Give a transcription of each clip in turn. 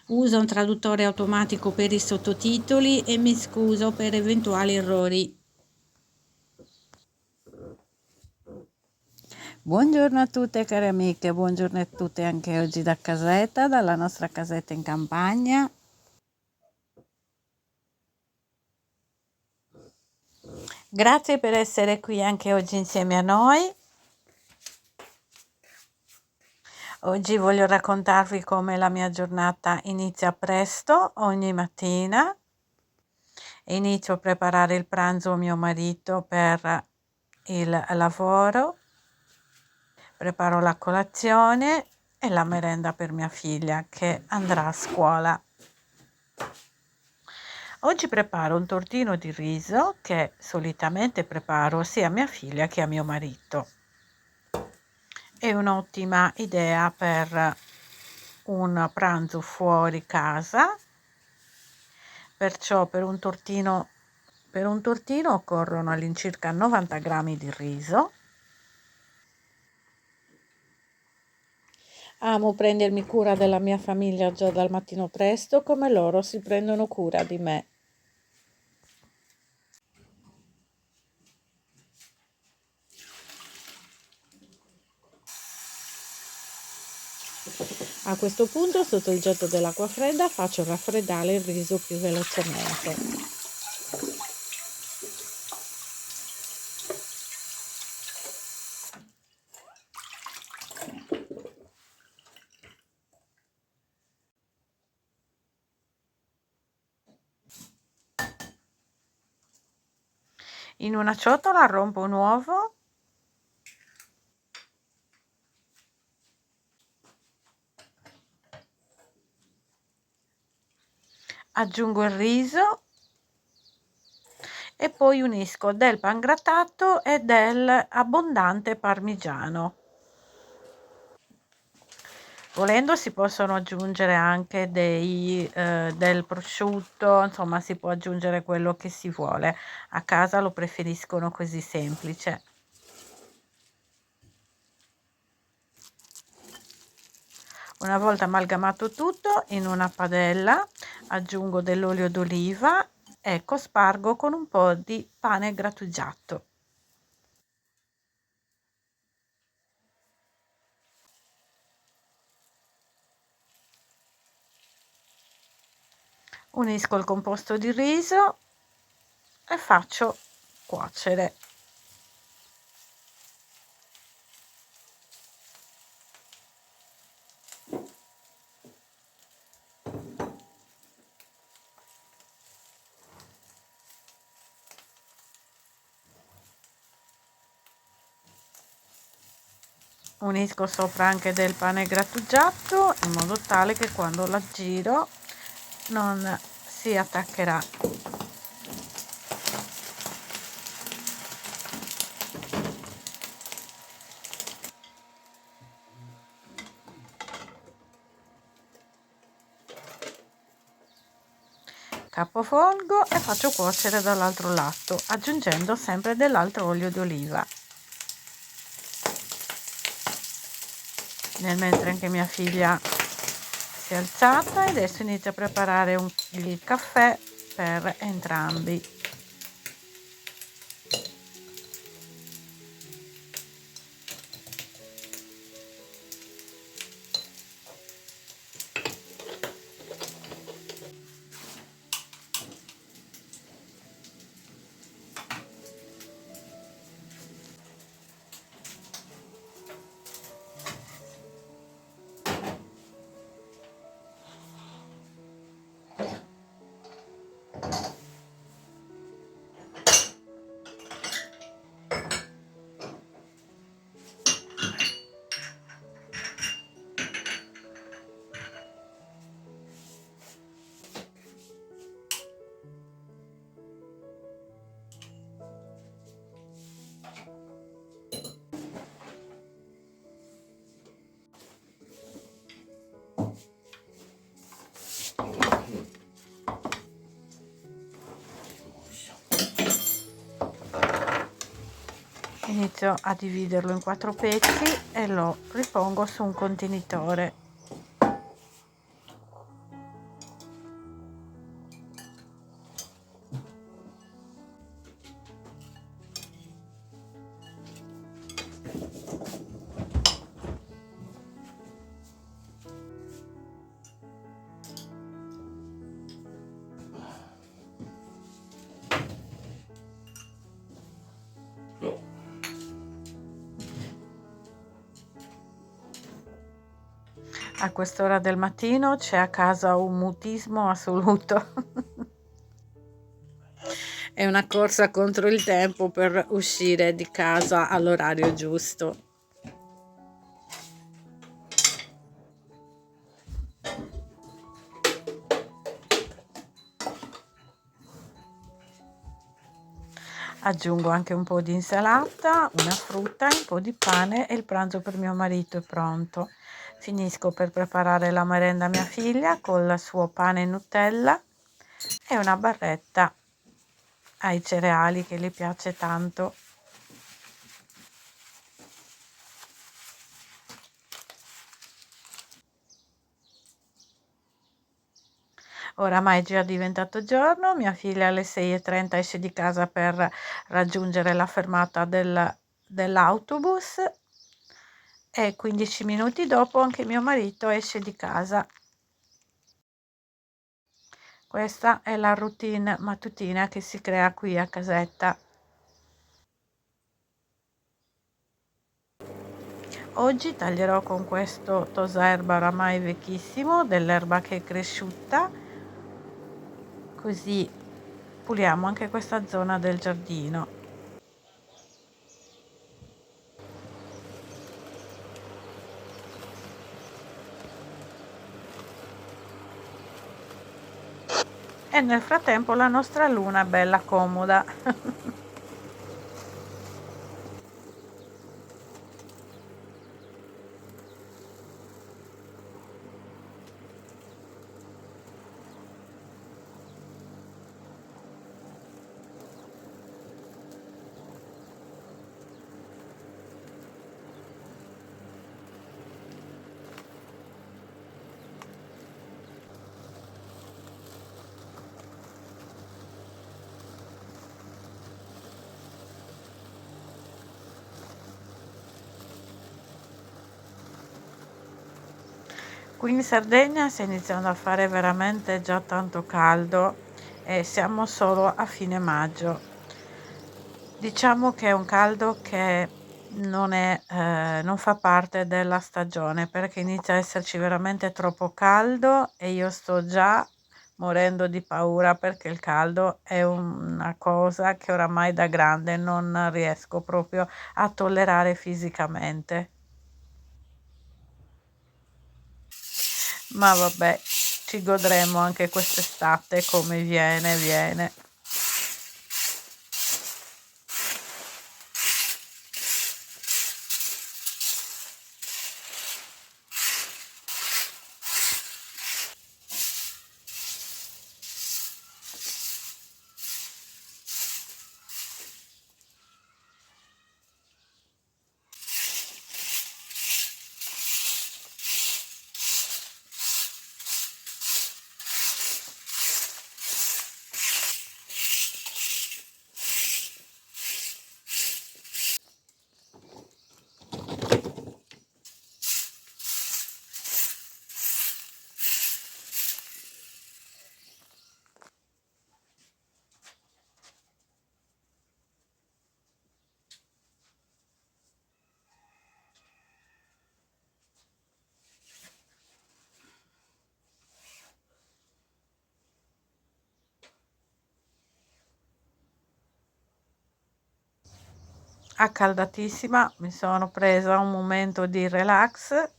Uso un traduttore automatico per i sottotitoli e mi scuso per eventuali errori. Buongiorno a tutte care amiche, buongiorno a tutte anche oggi da casetta, dalla nostra casetta in campagna. Grazie per essere qui anche oggi insieme a noi. Oggi voglio raccontarvi come la mia giornata inizia presto ogni mattina. Inizio a preparare il pranzo a mio marito per il lavoro, preparo la colazione e la merenda per mia figlia che andrà a scuola. Oggi preparo un tortino di riso che solitamente preparo sia a mia figlia che a mio marito. È un'ottima idea per un pranzo fuori casa, perciò per un tortino occorrono all'incirca 90 grammi di riso. Amo prendermi cura della mia famiglia già dal mattino presto, come loro si prendono cura di me. A questo punto, sotto il getto dell'acqua fredda, faccio raffreddare il riso più velocemente. In una ciotola rompo un uovo, aggiungo il riso e poi unisco del pangrattato e del abbondante parmigiano. Volendo si possono aggiungere anche del prosciutto, insomma si può aggiungere quello che si vuole. A casa lo preferiscono così semplice. Una volta amalgamato tutto, in una padella aggiungo dell'olio d'oliva e cospargo con un po' di pane grattugiato. Unisco il composto di riso e faccio cuocere. Unisco sopra anche del pane grattugiato in modo tale che quando la giro non si attaccherà. Capovolgo e faccio cuocere dall'altro lato, aggiungendo sempre dell'altro olio d'oliva. Nel mentre anche mia figlia si è alzata e adesso inizio a preparare il caffè per entrambi. Inizio a dividerlo in 4 pezzi e lo ripongo su un contenitore. A quest'ora del mattino c'è a casa un mutismo assoluto. È una corsa contro il tempo per uscire di casa all'orario giusto. Aggiungo anche un po' di insalata, una frutta, un po' di pane e il pranzo per mio marito è pronto. Finisco per preparare la merenda a mia figlia con il suo pane e Nutella e una barretta ai cereali che le piace tanto. Oramai è già diventato giorno, mia figlia alle 6:30 esce di casa per raggiungere la fermata dell'autobus e 15 minuti dopo anche mio marito esce di casa. Questa è la routine mattutina che si crea qui a casetta. Oggi taglierò con questo tosaerba oramai vecchissimo dell'erba che è cresciuta, così puliamo anche questa zona del giardino. E nel frattempo la nostra luna è bella comoda. Qui in Sardegna sta iniziando a fare veramente già tanto caldo e siamo solo a fine maggio. Diciamo che è un caldo che non fa parte della stagione perché inizia a esserci veramente troppo caldo e io sto già morendo di paura perché il caldo è una cosa che oramai da grande non riesco proprio a tollerare fisicamente. Ma vabbè, ci godremo anche quest'estate come viene, viene. Accaldatissima, mi sono presa un momento di relax.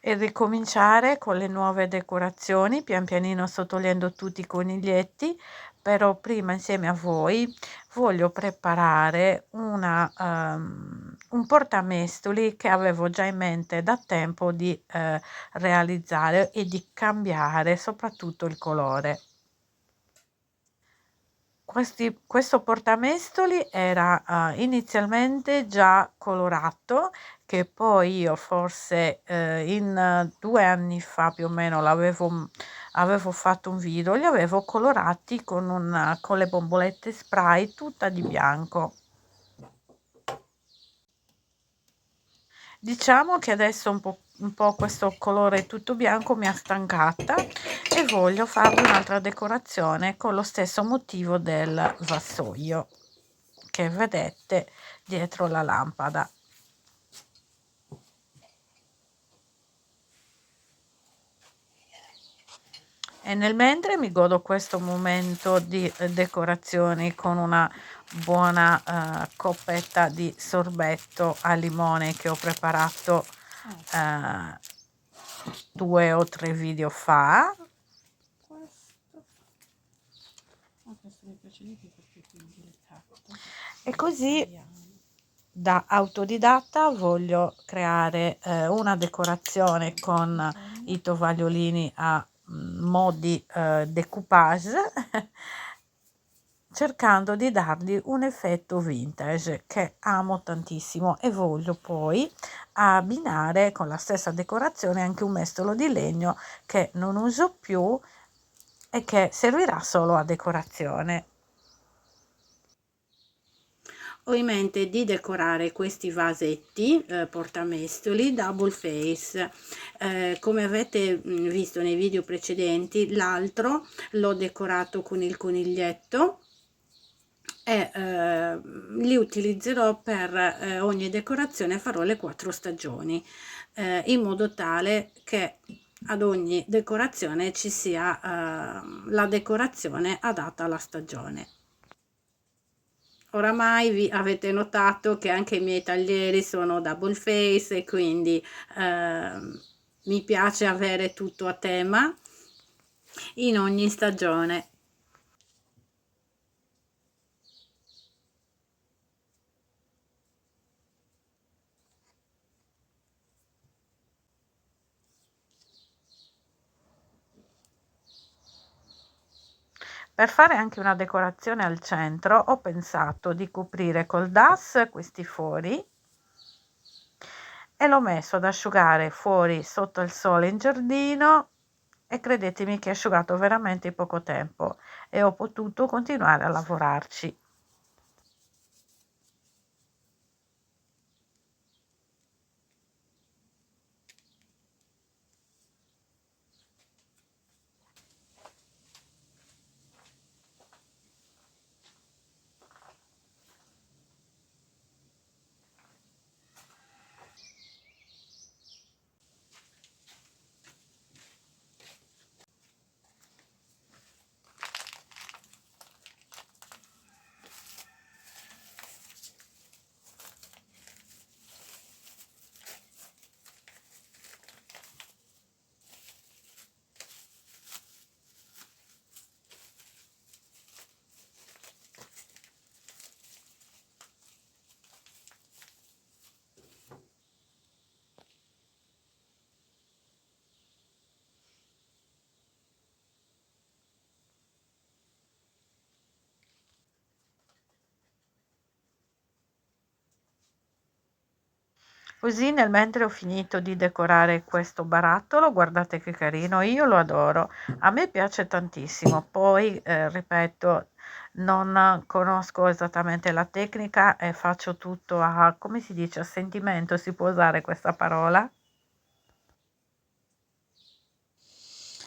e ricominciare con le nuove decorazioni, pian pianino sto togliendo tutti i coniglietti, però prima insieme a voi voglio preparare un portamestoli che avevo già in mente da tempo di realizzare e di cambiare soprattutto il colore. Questo portamestoli era inizialmente già colorato, che poi io forse in 2 anni fa più o meno avevo fatto un video, li avevo colorati con le bombolette spray tutta di bianco. Diciamo che adesso un po' questo colore tutto bianco mi ha stancata e voglio fargli un'altra decorazione con lo stesso motivo del vassoio che vedete dietro la lampada. E nel mentre mi godo questo momento di decorazioni con una buona coppetta di sorbetto al limone che ho preparato 2 o 3 video fa. Questo mi piace di più perché è più delicato. E così da autodidatta voglio creare una decorazione con i tovagliolini a mo' di decoupage cercando di dargli un effetto vintage che amo tantissimo e voglio poi abbinare con la stessa decorazione anche un mestolo di legno che non uso più e che servirà solo a decorazione. Ho in mente di decorare questi vasetti portamestoli double face. Come avete visto nei video precedenti, l'altro l'ho decorato con il coniglietto e li utilizzerò per ogni decorazione, farò le 4 stagioni in modo tale che ad ogni decorazione ci sia la decorazione adatta alla stagione. Oramai vi avete notato che anche i miei taglieri sono double face e quindi mi piace avere tutto a tema in ogni stagione. Per fare anche una decorazione al centro ho pensato di coprire col DAS questi fori e l'ho messo ad asciugare fuori sotto il sole in giardino e credetemi che è asciugato veramente in poco tempo e ho potuto continuare a lavorarci. Così nel mentre ho finito di decorare questo barattolo, guardate che carino, io lo adoro, a me piace tantissimo, poi ripeto, non conosco esattamente la tecnica e faccio tutto a, come si dice, a sentimento, si può usare questa parola?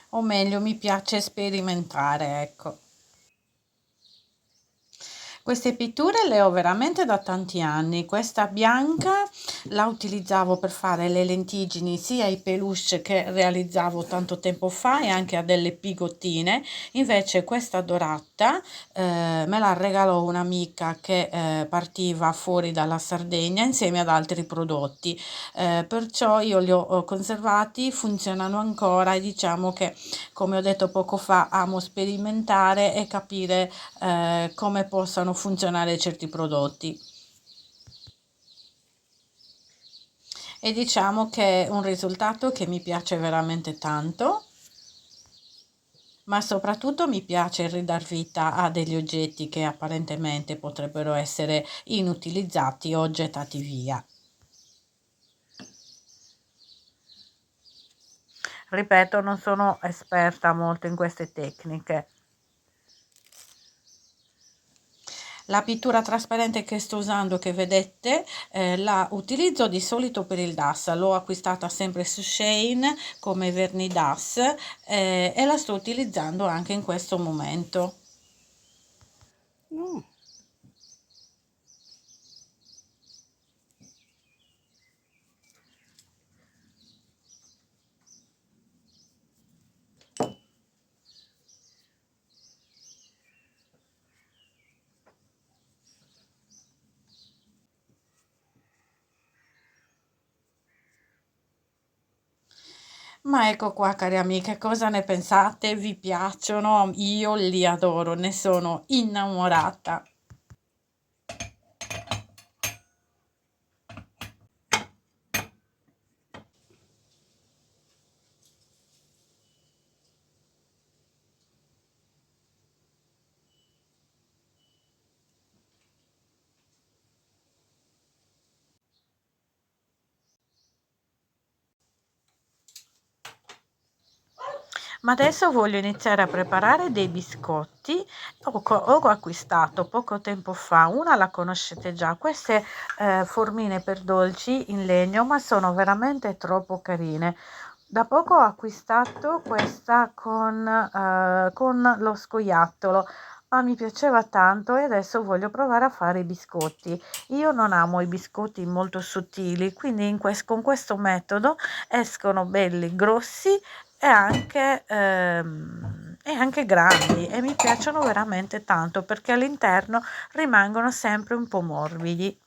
O meglio, mi piace sperimentare, ecco. Queste pitture le ho veramente da tanti anni. Questa bianca la utilizzavo per fare le lentiggini sia ai peluche che realizzavo tanto tempo fa e anche a delle bigottine. Invece questa dorata me la regalò un'amica che partiva fuori dalla Sardegna insieme ad altri prodotti. Perciò io li ho conservati, funzionano ancora e diciamo che, come ho detto poco fa, amo sperimentare e capire come possano funzionare certi prodotti. E diciamo che è un risultato che mi piace veramente tanto, ma soprattutto mi piace ridar vita a degli oggetti che apparentemente potrebbero essere inutilizzati o gettati via. Ripeto, non sono esperta molto in queste tecniche. La pittura trasparente che sto usando, che vedete, la utilizzo di solito per il DAS, l'ho acquistata sempre su Shein come vernidas e la sto utilizzando anche in questo momento. Mm. Ma ecco qua, cari amiche, cosa ne pensate? Vi piacciono? Io li adoro, ne sono innamorata. Ma adesso voglio iniziare a preparare dei biscotti. Ho acquistato poco tempo fa, una la conoscete già, queste formine per dolci in legno, ma sono veramente troppo carine. Da poco ho acquistato questa con lo scoiattolo, ma mi piaceva tanto e adesso voglio provare a fare i biscotti. Io non amo i biscotti molto sottili, quindi con questo metodo escono belli grossi e anche grandi e mi piacciono veramente tanto perché all'interno rimangono sempre un po' morbidi.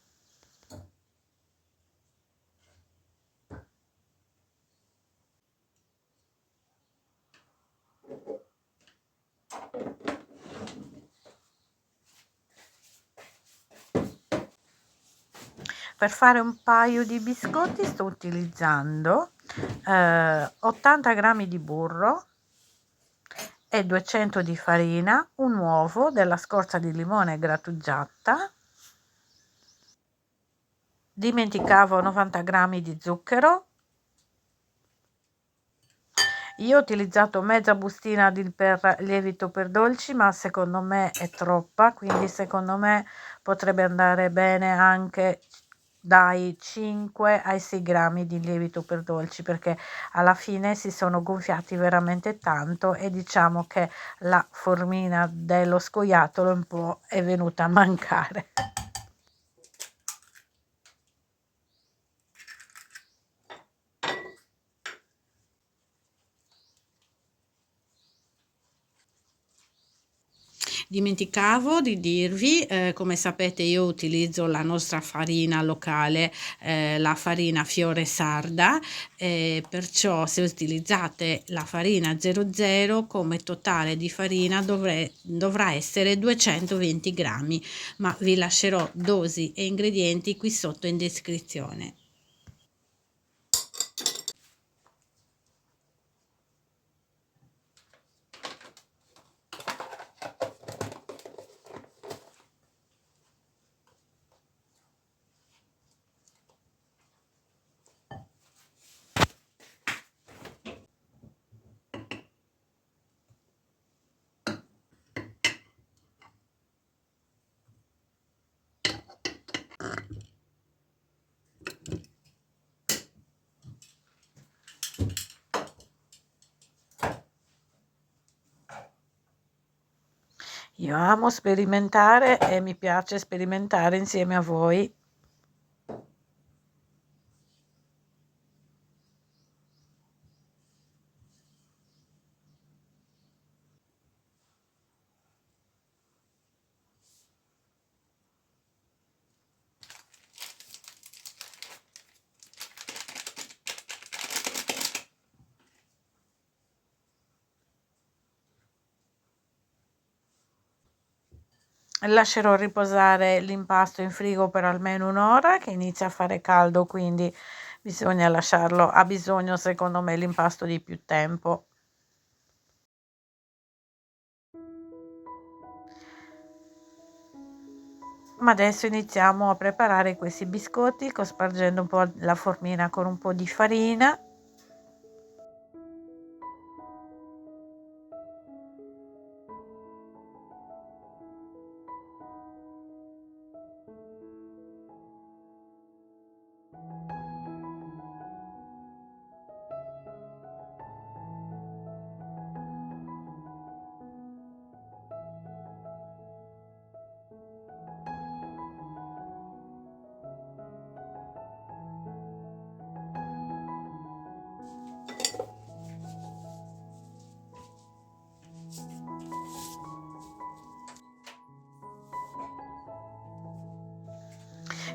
Per fare un paio di biscotti sto utilizzando 80 grammi di burro e 200 di farina, un uovo, della scorza di limone grattugiata, dimenticavo 90 grammi di zucchero. Io ho utilizzato mezza bustina di per lievito per dolci, ma secondo me è troppa, quindi secondo me potrebbe andare bene anche dai 5 ai 6 grammi di lievito per dolci, perché alla fine si sono gonfiati veramente tanto e diciamo che la formina dello scoiattolo un po' è venuta a mancare. Dimenticavo di dirvi, come sapete io utilizzo la nostra farina locale, la farina Fiore Sarda, perciò se utilizzate la farina 00 come totale di farina dovrà essere 220 grammi, ma vi lascerò dosi e ingredienti qui sotto in descrizione. Io amo sperimentare e mi piace sperimentare insieme a voi. Lascerò riposare l'impasto in frigo per almeno un'ora, che inizia a fare caldo, quindi bisogna lasciarlo, ha bisogno secondo me l'impasto di più tempo. Ma adesso iniziamo a preparare questi biscotti, cospargendo un po' la formina con un po' di farina.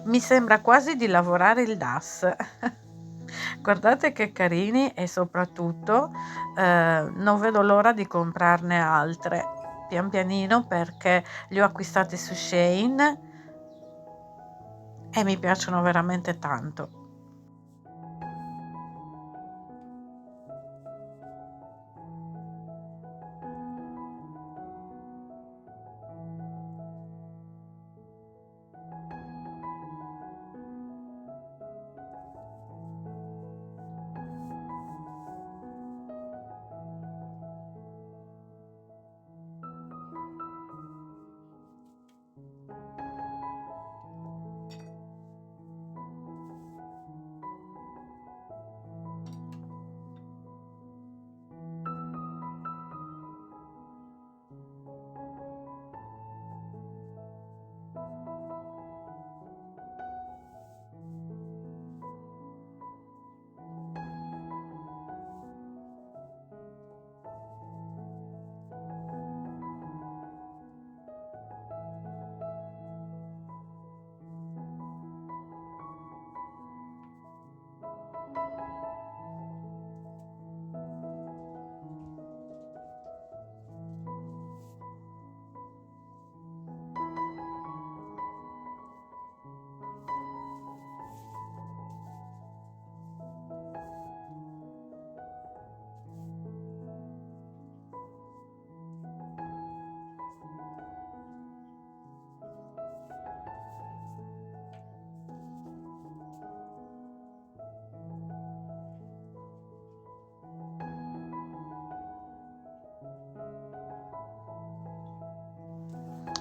Mi sembra quasi di lavorare il DAS. Guardate che carini, e soprattutto non vedo l'ora di comprarne altre pian pianino, perché li ho acquistati su Shein e mi piacciono veramente tanto.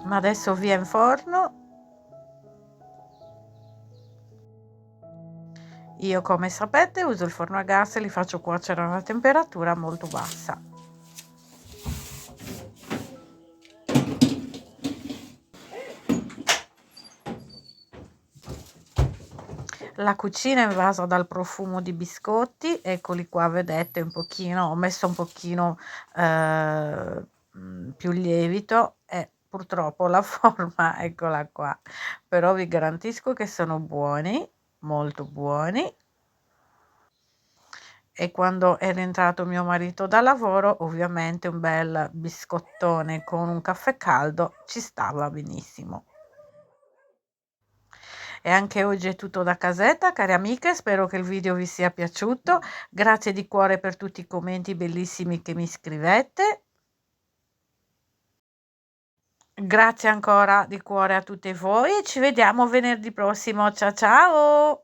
Ma adesso via in forno. Io, come sapete, uso il forno a gas e li faccio cuocere a una temperatura molto bassa. La cucina è invasa dal profumo di biscotti, eccoli qua, vedete un pochino, ho messo un pochino più lievito e purtroppo la forma eccola qua, però vi garantisco che sono buoni, molto buoni. E quando è rientrato mio marito da lavoro, ovviamente un bel biscottone con un caffè caldo ci stava benissimo. E anche oggi è tutto da casetta, cari amiche, spero che il video vi sia piaciuto. Grazie di cuore per tutti i commenti bellissimi che mi scrivete. Grazie ancora di cuore a tutte voi e ci vediamo venerdì prossimo. Ciao ciao!